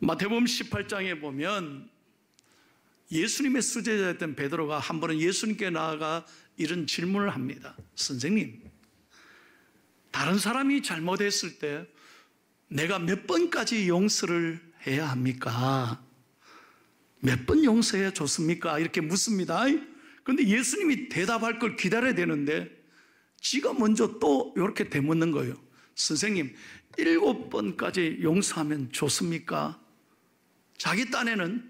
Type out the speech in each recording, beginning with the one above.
마태복음 18장에 보면 예수님의 수제자였던 베드로가 한 번은 예수님께 나아가 이런 질문을 합니다. 선생님, 다른 사람이 잘못했을 때 내가 몇 번까지 용서를 해야 합니까? 몇 번 용서해 줬습니까? 이렇게 묻습니다. 그런데 예수님이 대답할 걸 기다려야 되는데 지가 먼저 또 이렇게 되묻는 거예요. 선생님, 7번까지 용서하면 좋습니까? 자기 딴에는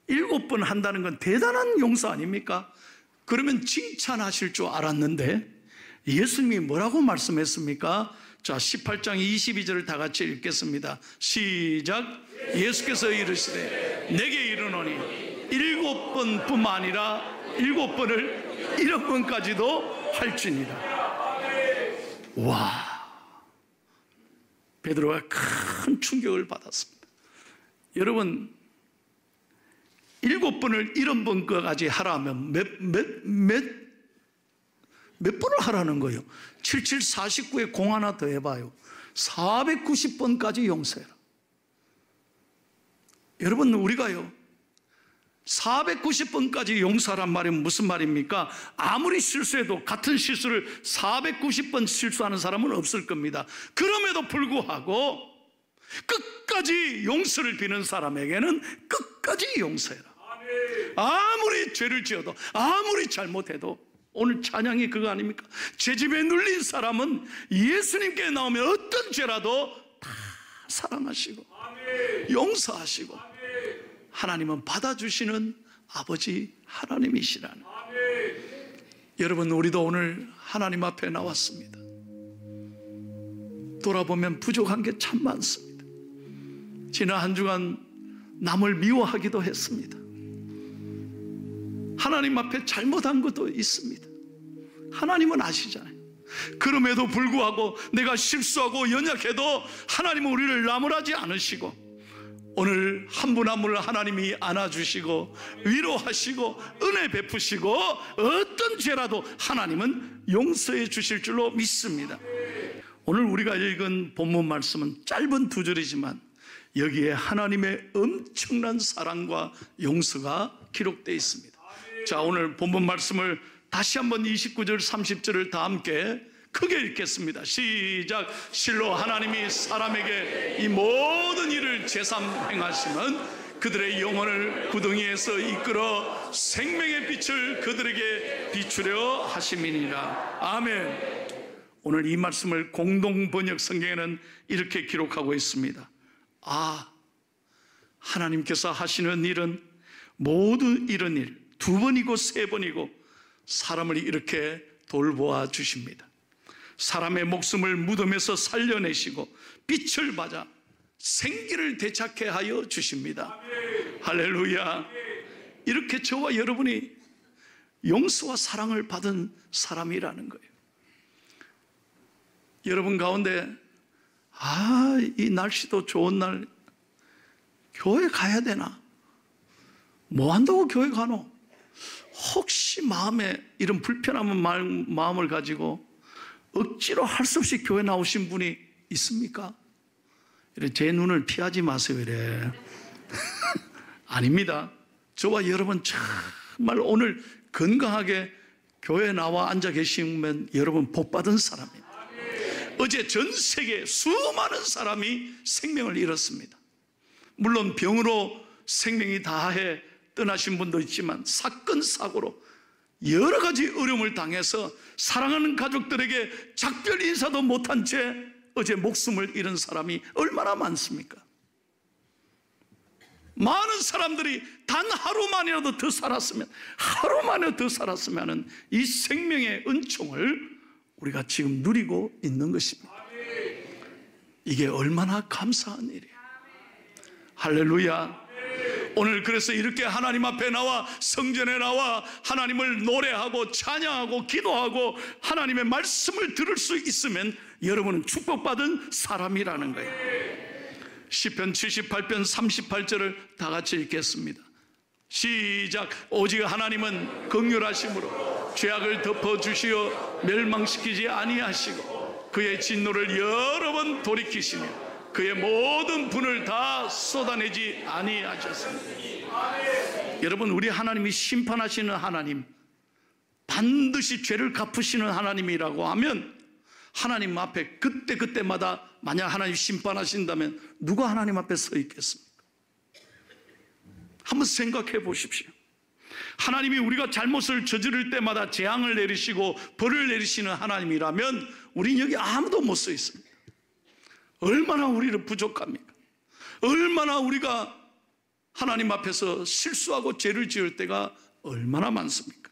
7번 한다는 건 대단한 용서 아닙니까? 그러면 칭찬하실 줄 알았는데 예수님이 뭐라고 말씀했습니까? 자, 18장 22절을 다 같이 읽겠습니다. 시작. 예수께서 이르시되 내게 이르노니 7번뿐만 아니라 7번을 7번까지도 할지니라. 와, 베드로가 큰 충격을 받았습니다. 여러분, 7번을 7번까지 하라면 몇 번을 하라는 거예요? 77, 49에 공 하나 더 해봐요. 490번까지 용서해라. 여러분, 우리가요 490번까지 용서하란 말이 무슨 말입니까? 아무리 실수해도 같은 실수를 490번 실수하는 사람은 없을 겁니다. 그럼에도 불구하고 끝까지 용서를 비는 사람에게는 끝까지 용서해라. 아무리 죄를 지어도, 아무리 잘못해도, 오늘 찬양이 그거 아닙니까? 제 집에 눌린 사람은 예수님께 나오면 어떤 죄라도 다 사랑하시고 용서하시고 하나님은 받아주시는 아버지 하나님이시라는. 여러분, 우리도 오늘 하나님 앞에 나왔습니다. 돌아보면 부족한 게 참 많습니다. 지난 한 주간 남을 미워하기도 했습니다. 하나님 앞에 잘못한 것도 있습니다. 하나님은 아시잖아요. 그럼에도 불구하고 내가 실수하고 연약해도 하나님은 우리를 나무라지 않으시고 오늘 한 분 한 분을 하나님이 안아주시고 위로하시고 은혜 베푸시고 어떤 죄라도 하나님은 용서해 주실 줄로 믿습니다. 오늘 우리가 읽은 본문 말씀은 짧은 2절이지만 여기에 하나님의 엄청난 사랑과 용서가 기록되어 있습니다. 자, 오늘 본문 말씀을 다시 한번 29절 30절을 다 함께 크게 읽겠습니다. 시작. 실로 하나님이 사람에게 이 모든 일을 제삼 행하시면 그들의 영혼을 구덩이에서 이끌어 생명의 빛을 그들에게 비추려 하심이니라. 아멘. 오늘 이 말씀을 공동번역 성경에는 이렇게 기록하고 있습니다. 아, 하나님께서 하시는 일은 모두 이런 일 2번이고 3번이고 사람을 이렇게 돌보아 주십니다. 사람의 목숨을 무덤에서 살려내시고 빛을 받아 생기를 되찾게 하여 주십니다. 할렐루야. 이렇게 저와 여러분이 용서와 사랑을 받은 사람이라는 거예요. 여러분 가운데 이 날씨도 좋은 날 교회 가야 되나? 뭐 한다고 교회 가노? 혹시 마음에 이런 불편한 마음을 가지고 억지로 할 수 없이 교회 나오신 분이 있습니까? 이래 제 눈을 피하지 마세요. 이래. 아닙니다. 저와 여러분 정말 오늘 건강하게 교회에 나와 앉아 계시면 여러분 복받은 사람입니다. 어제 전 세계 수많은 사람이 생명을 잃었습니다. 물론 병으로 생명이 다해 떠나신 분도 있지만 사건 사고로 여러 가지 어려움을 당해서 사랑하는 가족들에게 작별 인사도 못한 채 어제 목숨을 잃은 사람이 얼마나 많습니까? 많은 사람들이 단 하루만이라도 더 살았으면, 하루만이라도 더 살았으면 이 생명의 은총을 우리가 지금 누리고 있는 것입니다. 이게 얼마나 감사한 일이에요. 할렐루야. 오늘 그래서 이렇게 하나님 앞에 나와 성전에 나와 하나님을 노래하고 찬양하고 기도하고 하나님의 말씀을 들을 수 있으면 여러분은 축복받은 사람이라는 거예요. 시편 78편 38절을 다 같이 읽겠습니다. 시작. 오직 하나님은 긍휼하심으로 죄악을 덮어주시어 멸망시키지 아니하시고 그의 진노를 여러 번 돌이키시며 그의 모든 분을 다 쏟아내지 아니하셨습니다. 여러분, 우리 하나님이 심판하시는 하나님, 반드시 죄를 갚으시는 하나님이라고 하면 하나님 앞에 그때마다 만약 하나님 심판하신다면 누가 하나님 앞에 서 있겠습니까? 한번 생각해 보십시오. 하나님이 우리가 잘못을 저지를 때마다 재앙을 내리시고 벌을 내리시는 하나님이라면 우린 여기 아무도 못 서 있습니다. 얼마나 우리를 부족합니까? 얼마나 우리가 하나님 앞에서 실수하고 죄를 지을 때가 얼마나 많습니까?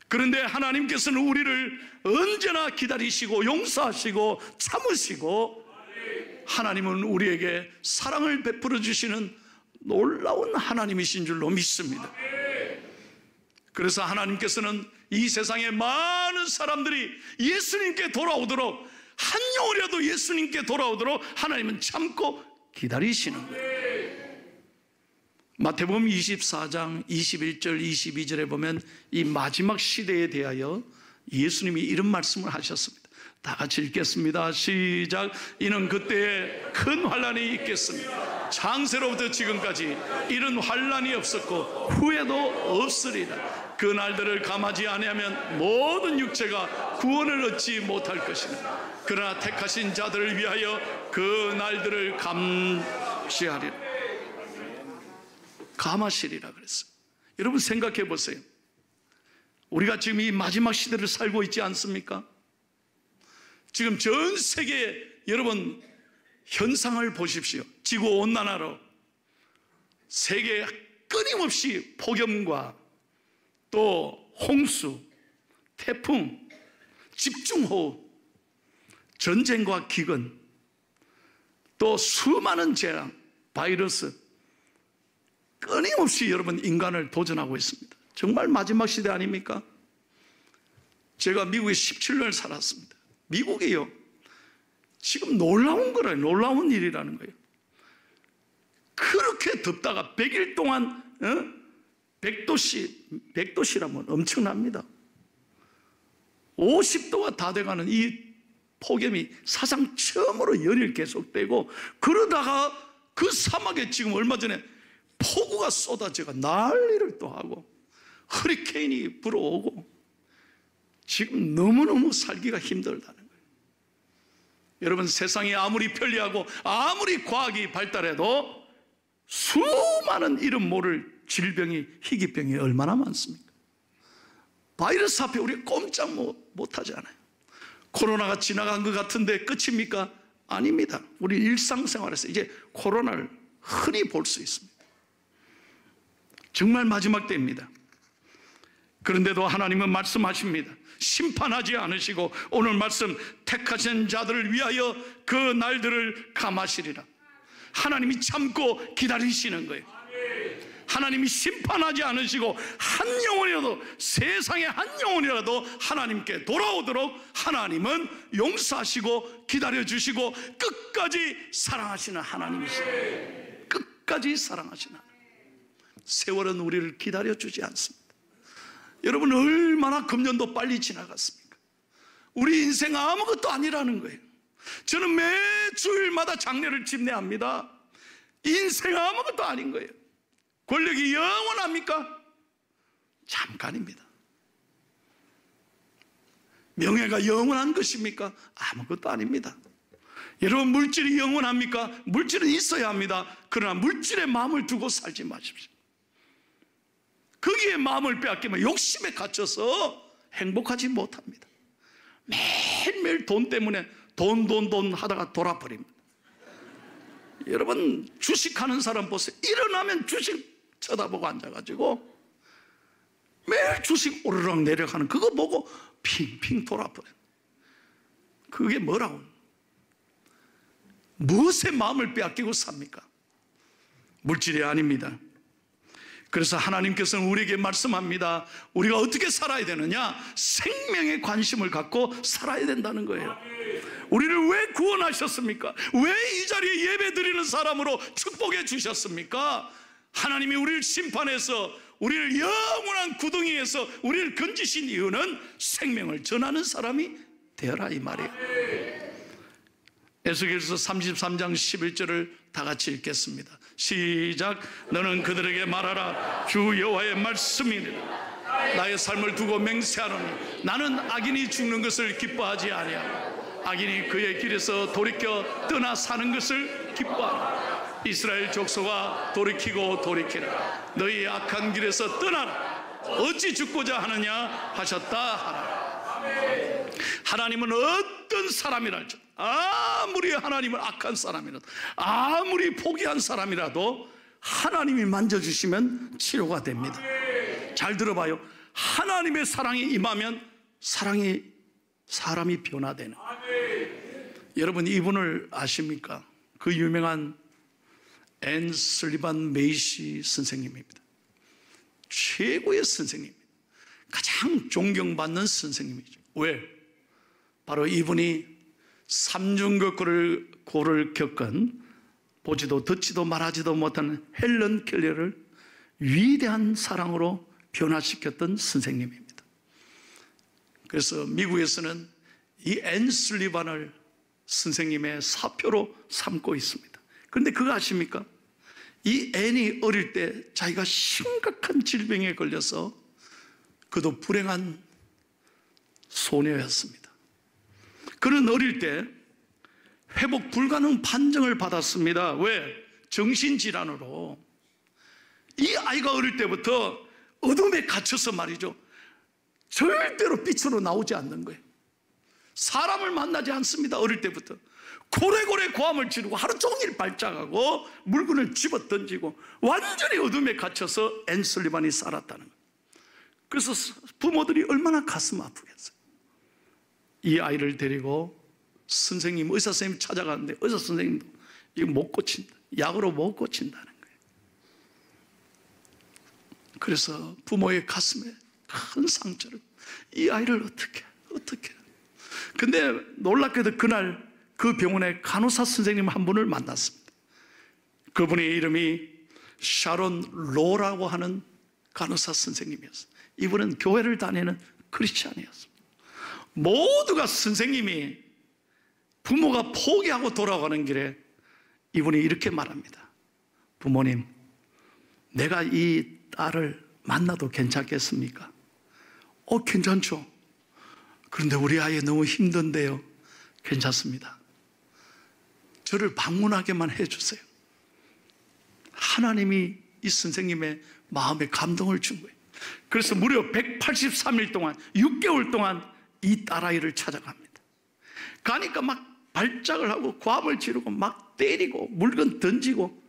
그런데 하나님께서는 우리를 언제나 기다리시고 용서하시고 참으시고, 하나님은 우리에게 사랑을 베풀어 주시는 놀라운 하나님이신 줄로 믿습니다. 그래서 하나님께서는 이 세상의 많은 사람들이 예수님께 돌아오도록, 한 영혼이라도 예수님께 돌아오도록 하나님은 참고 기다리시는 거예요. 마태복음 24장 21절 22절에 보면 이 마지막 시대에 대하여 예수님이 이런 말씀을 하셨습니다. 다 같이 읽겠습니다. 시작. 이는 그때에 큰 환난이 있겠습니다. 창세로부터 지금까지 이런 환난이 없었고 후에도 없으리라. 그 날들을 감하지 아니하면 모든 육체가 구원을 얻지 못할 것이라. 그러나 택하신 자들을 위하여 그 날들을 감시하리라. 감하시리라 그랬어요. 여러분 생각해 보세요. 우리가 지금 이 마지막 시대를 살고 있지 않습니까? 지금 전 세계 여러분 현상을 보십시오. 지구온난화로 세계에 끊임없이 폭염과 또 홍수, 태풍, 집중호우, 전쟁과 기근, 또 수많은 재앙, 바이러스, 끊임없이 여러분 인간을 도전하고 있습니다. 정말 마지막 시대 아닙니까? 제가 미국에 17년을 살았습니다. 미국이요, 지금 놀라운 거라요. 놀라운 일이라는 거예요. 그렇게 덥다가 100일 동안 100도씨라면 엄청납니다. 50도가 다 돼가는 이 폭염이 사상 처음으로 열일 계속되고, 그러다가 그 사막에 지금 얼마 전에 폭우가 쏟아져가 난리를 또 하고 허리케인이 불어오고 지금 너무너무 살기가 힘들다는 거예요. 여러분, 세상이 아무리 편리하고 아무리 과학이 발달해도 수많은 이름 모를 질병이, 희귀병이 얼마나 많습니까? 바이러스 앞에 우리 꼼짝 못하지 않아요. 코로나가 지나간 것 같은데 끝입니까? 아닙니다. 우리 일상생활에서 이제 코로나를 흔히 볼 수 있습니다. 정말 마지막 때입니다. 그런데도 하나님은 말씀하십니다. 심판하지 않으시고 오늘 말씀, 택하신 자들을 위하여 그 날들을 감하시리라. 하나님이 참고 기다리시는 거예요. 하나님이 심판하지 않으시고 한 영혼이라도, 세상의 한 영혼이라도 하나님께 돌아오도록 하나님은 용서하시고 기다려주시고 끝까지 사랑하시는 하나님이시죠. 끝까지 사랑하시는 하나님. 세월은 우리를 기다려주지 않습니다. 여러분, 얼마나 금년도 빨리 지나갔습니까? 우리 인생 아무것도 아니라는 거예요. 저는 매 주일마다 장례를 집례합니다. 인생 아무것도 아닌 거예요. 권력이 영원합니까? 잠깐입니다. 명예가 영원한 것입니까? 아무것도 아닙니다. 여러분, 물질이 영원합니까? 물질은 있어야 합니다. 그러나 물질에 마음을 두고 살지 마십시오. 거기에 마음을 빼앗기면 욕심에 갇혀서 행복하지 못합니다. 매일매일 돈 때문에 돈 하다가 돌아버립니다. 여러분, 주식하는 사람 보세요. 일어나면 주식 쳐다보고 앉아가지고 매일 주식 오르락 내리락 하는 그거 보고 핑핑 돌아버려요. 그게 뭐라고? 무엇에 마음을 빼앗기고 삽니까? 물질이 아닙니다. 그래서 하나님께서는 우리에게 말씀합니다. 우리가 어떻게 살아야 되느냐? 생명에 관심을 갖고 살아야 된다는 거예요. 우리를 왜 구원하셨습니까? 왜 이 자리에 예배 드리는 사람으로 축복해 주셨습니까? 하나님이 우리를 심판해서 우리를 영원한 구덩이에서 우리를 건지신 이유는 생명을 전하는 사람이 되어라, 이 말이에요. 에스겔서 33장 11절을 다 같이 읽겠습니다. 시작. 너는 그들에게 말하라. 주 여호와의 말씀이니라. 나의 삶을 두고 맹세하노니 나는 악인이 죽는 것을 기뻐하지 아니하고 악인이 그의 길에서 돌이켜 떠나 사는 것을 기뻐하라. 이스라엘 족속아 돌이키고 돌이키라. 너희 악한 길에서 떠나라. 어찌 죽고자 하느냐 하셨다 하라. 하나님은 어떤 사람이랄지, 아무리 하나님은 악한 사람이라도, 아무리 포기한 사람이라도 하나님이 만져주시면 치료가 됩니다. 잘 들어봐요. 하나님의 사랑이 임하면 사람이 변화되는. 여러분 이분을 아십니까? 그 유명한 앤 슬리반 메이시 선생님입니다. 최고의 선생님입니다. 가장 존경받는 선생님이죠. 왜? 바로 이분이 삼중고를 겪은 보지도 듣지도 말하지도 못하는 헬런 켈러를 위대한 사랑으로 변화시켰던 선생님입니다. 그래서 미국에서는 이 앤 슬리반을 선생님의 사표로 삼고 있습니다. 그런데 그거 아십니까? 이 앤이 어릴 때 자기가 심각한 질병에 걸려서 그도 불행한 소녀였습니다. 그는 어릴 때 회복 불가능 판정을 받았습니다. 왜? 정신질환으로. 이 아이가 어릴 때부터 어둠에 갇혀서 말이죠, 절대로 빛으로 나오지 않는 거예요. 사람을 만나지 않습니다. 어릴 때부터 고래고래 고함을 지르고 하루 종일 발작하고 물건을 집어 던지고 완전히 어둠에 갇혀서 앤 슬리반이 살았다는 거예요. 그래서 부모들이 얼마나 가슴 아프겠어요. 이 아이를 데리고 선생님, 의사 선생님 찾아가는데 의사 선생님도 이거 못 고친다, 약으로 못 고친다는 거예요. 그래서 부모의 가슴에 큰 상처를, 이 아이를 어떻게. 근데 놀랍게도 그날 그 병원에 간호사 선생님 한 분을 만났습니다. 그분의 이름이 샤론 로라고 하는 간호사 선생님이었어요. 이분은 교회를 다니는 크리스찬이었습니다. 모두가 선생님이 부모가 포기하고 돌아가는 길에 이분이 이렇게 말합니다. 부모님, 내가 이 딸을 만나도 괜찮겠습니까? 괜찮죠. 그런데 우리 아이 너무 힘든데요. 괜찮습니다. 저를 방문하게만 해주세요. 하나님이 이 선생님의 마음에 감동을 준 거예요. 그래서 무려 183일 동안, 6개월 동안 이 딸아이를 찾아갑니다. 가니까 막 발작을 하고 고함을 지르고 막 때리고 물건 던지고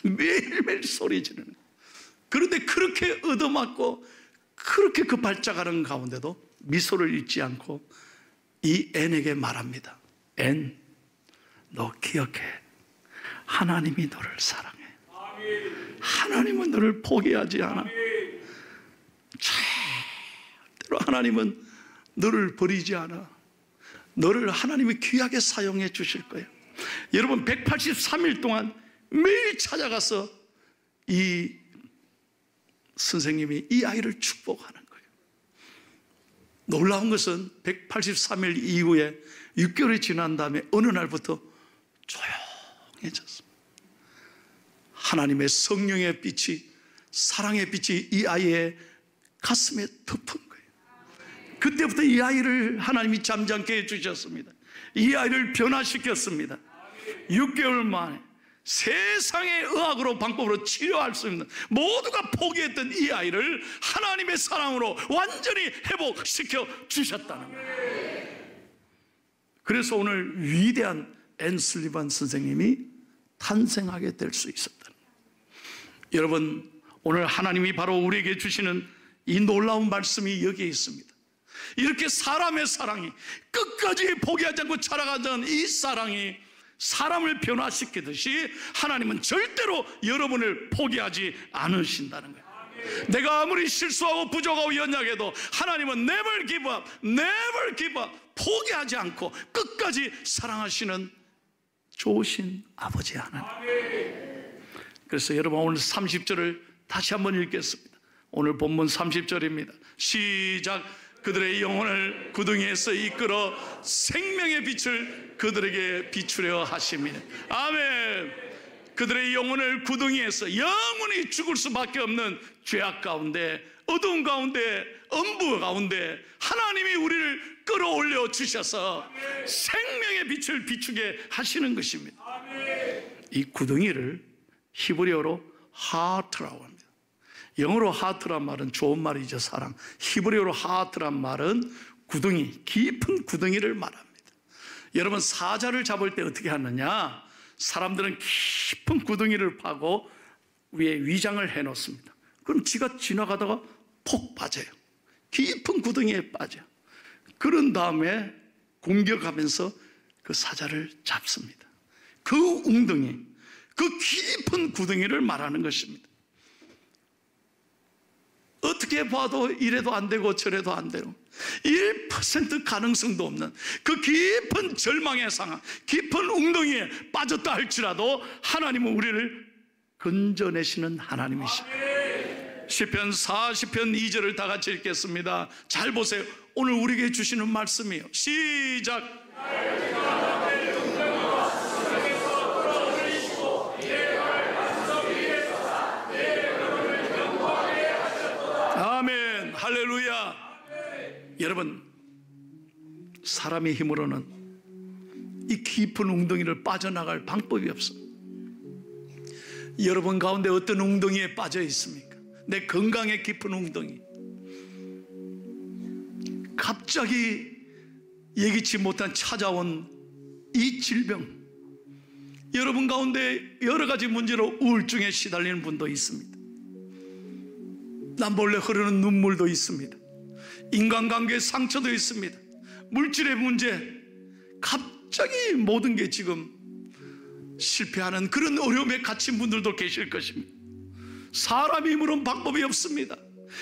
매일매일 소리 지르는 거예요. 그런데 그렇게 얻어맞고 그렇게 그 발작하는 가운데도 미소를 잃지 않고 이 앤에게 말합니다. 앤, 너 기억해. 하나님이 너를 사랑해. 하나님은 너를 포기하지 않아. 절대로 하나님은 너를 버리지 않아. 너를 하나님이 귀하게 사용해 주실 거예요. 여러분 183일 동안 매일 찾아가서 이 선생님이 이 아이를 축복하는 거예요. 놀라운 것은 183일 이후에 6개월이 지난 다음에 어느 날부터 조용해졌습니다. 하나님의 성령의 빛이, 사랑의 빛이 이 아이의 가슴에 덮은 거예요. 그때부터 이 아이를 하나님이 잠잠케 해주셨습니다. 이 아이를 변화시켰습니다. 6개월 만에 세상의 의학으로 방법으로 치료할 수 있는, 모두가 포기했던 이 아이를 하나님의 사랑으로 완전히 회복시켜 주셨다는 거예요. 그래서 오늘 위대한 앤 슬리반 선생님이 탄생하게 될 수 있었다는 거예요. 여러분, 오늘 하나님이 바로 우리에게 주시는 이 놀라운 말씀이 여기에 있습니다. 이렇게 사람의 사랑이, 끝까지 포기하지 않고 자라가는 이 사랑이 사람을 변화시키듯이 하나님은 절대로 여러분을 포기하지 않으신다는 거예요. 내가 아무리 실수하고 부족하고 연약해도 하나님은 never give up, never give up, 포기하지 않고 끝까지 사랑하시는 좋으신 아버지 하나님. 그래서 여러분 오늘 30절을 다시 한번 읽겠습니다. 오늘 본문 30절입니다. 시작. 그들의 영혼을 구덩이에서 이끌어 생명의 빛을 그들에게 비추려 하심이니. 아멘. 그들의 영혼을 구덩이에서 영원히 죽을 수밖에 없는 죄악 가운데, 어두운 가운데, 엄부 가운데 하나님이 우리를 끌어올려 주셔서 생명의 빛을 비추게 하시는 것입니다. 이 구덩이를 히브리어로 하트라고 합니다. 영어로 하트란 말은 좋은 말이죠, 사랑. 히브리어로 하트란 말은 구덩이, 깊은 구덩이를 말합니다. 여러분, 사자를 잡을 때 어떻게 하느냐? 사람들은 깊은 구덩이를 파고 위에 위장을 해놓습니다. 그럼 지가 지나가다가 폭 빠져요. 깊은 구덩이에 빠져. 그런 다음에 공격하면서 그 사자를 잡습니다. 그 웅덩이, 그 깊은 구덩이를 말하는 것입니다. 어떻게 봐도 이래도 안 되고 저래도 안 되고 1% 가능성도 없는 그 깊은 절망의 상황, 깊은 웅덩이에 빠졌다 할지라도 하나님은 우리를 건져내시는 하나님이십니다. 시편 40편 2절을 다 같이 읽겠습니다. 잘 보세요. 오늘 우리에게 주시는 말씀이에요. 시작. 아멘. 할렐루야. 여러분, 사람의 힘으로는 이 깊은 웅덩이를 빠져나갈 방법이 없습니다. 여러분 가운데 어떤 웅덩이에 빠져 있습니까? 내 건강의 깊은 웅덩이, 갑자기 예기치 못한 찾아온 이 질병, 여러분 가운데 여러 가지 문제로 우울증에 시달리는 분도 있습니다. 남몰래 흐르는 눈물도 있습니다. 인간관계의 상처도 있습니다. 물질의 문제, 갑자기 모든 게 지금 실패하는 그런 어려움에 갇힌 분들도 계실 것입니다. 사람의 힘으로는 방법이 없습니다.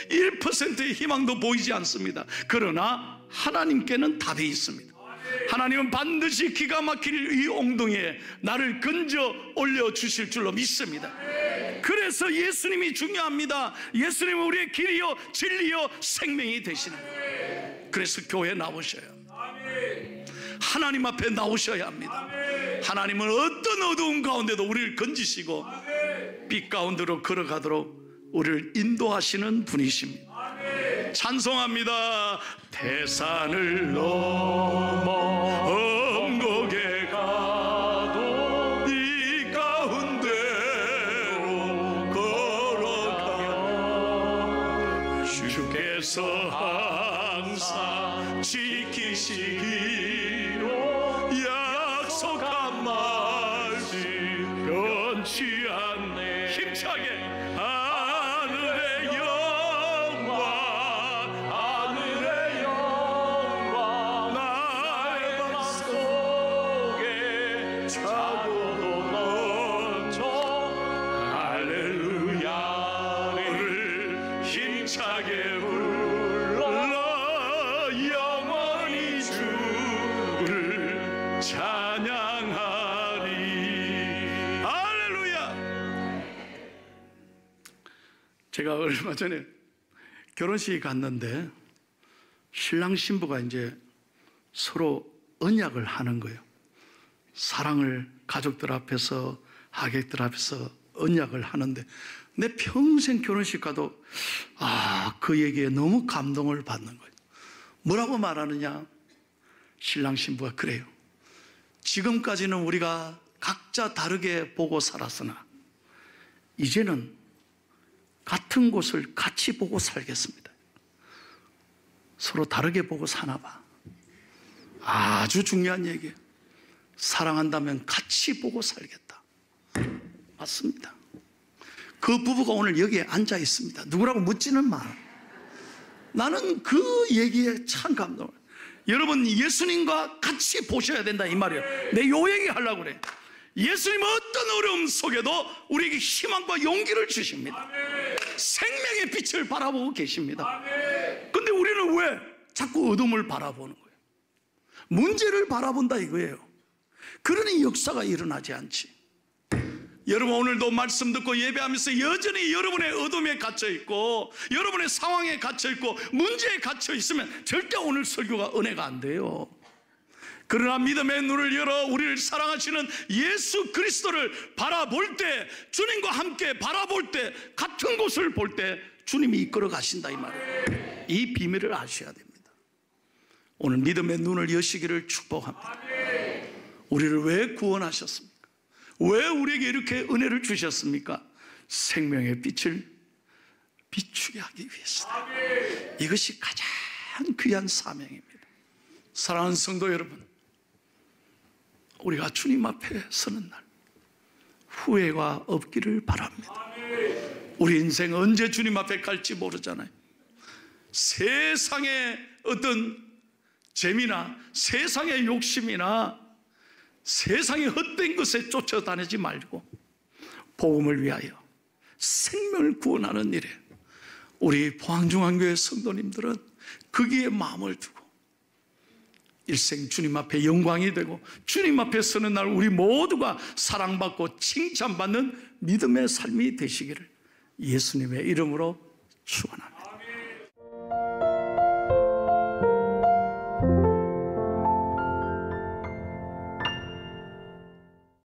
1%의 희망도 보이지 않습니다. 그러나 하나님께는 답이 있습니다. 하나님은 반드시 기가 막힐 이 엉덩이에 나를 건져 올려주실 줄로 믿습니다. 그래서 예수님이 중요합니다. 예수님은 우리의 길이요 진리요 생명이 되시는 거예요. 그래서 교회에 나오셔야 합니다. 하나님 앞에 나오셔야 합니다. 하나님은 어떤 어두운 가운데도 우리를 건지시고 빛 가운데로 걸어가도록 우리를 인도하시는 분이십니다. 찬송합니다. 태산을 넘어 엄곡에 가도 네 가운데로 걸어가 주께서 항상 지키시기로 약속한 말씀 변치 않네. 힘차게 제가 얼마 전에 결혼식에 갔는데 신랑 신부가 이제 서로 언약을 하는 거예요. 사랑을 가족들 앞에서, 하객들 앞에서 언약을 하는데 내 평생 결혼식 가도 그 얘기에 너무 감동을 받는 거예요. 뭐라고 말하느냐? 신랑 신부가 그래요. 지금까지는 우리가 각자 다르게 보고 살았으나 이제는 같은 곳을 같이 보고 살겠습니다. 서로 다르게 보고 사나 봐. 아주 중요한 얘기예요. 사랑한다면 같이 보고 살겠다. 맞습니다. 그 부부가 오늘 여기에 앉아 있습니다. 누구라고 묻지는 마. 나는 그 얘기에 참 감동을. 여러분, 예수님과 같이 보셔야 된다 이 말이에요. 내 요 얘기 하려고 그래. 예수님은 어떤 어려움 속에도 우리에게 희망과 용기를 주십니다. 생명의 빛을 바라보고 계십니다. 근데 우리는 왜 자꾸 어둠을 바라보는 거예요? 문제를 바라본다 이거예요. 그러니 역사가 일어나지 않지. 여러분 오늘도 말씀 듣고 예배하면서 여전히 여러분의 어둠에 갇혀 있고 여러분의 상황에 갇혀 있고 문제에 갇혀 있으면 절대 오늘 설교가 은혜가 안 돼요. 그러나 믿음의 눈을 열어 우리를 사랑하시는 예수 그리스도를 바라볼 때, 주님과 함께 바라볼 때, 같은 곳을 볼 때 주님이 이끌어 가신다 이 말이에요. 이 비밀을 아셔야 됩니다. 오늘 믿음의 눈을 여시기를 축복합니다. 우리를 왜 구원하셨습니까? 왜 우리에게 이렇게 은혜를 주셨습니까? 생명의 빛을 비추게 하기 위해서다. 이것이 가장 귀한 사명입니다. 사랑하는 성도 여러분, 우리가 주님 앞에 서는 날 후회가 없기를 바랍니다. 우리 인생 언제 주님 앞에 갈지 모르잖아요. 세상의 어떤 재미나 세상의 욕심이나 세상의 헛된 것에 쫓아다니지 말고 복음을 위하여 생명을 구원하는 일에 우리 포항중앙교회 성도님들은 거기에 마음을 두고 일생 주님 앞에 영광이 되고 주님 앞에 서는 날 우리 모두가 사랑받고 칭찬받는 믿음의 삶이 되시기를 예수님의 이름으로 축원합니다.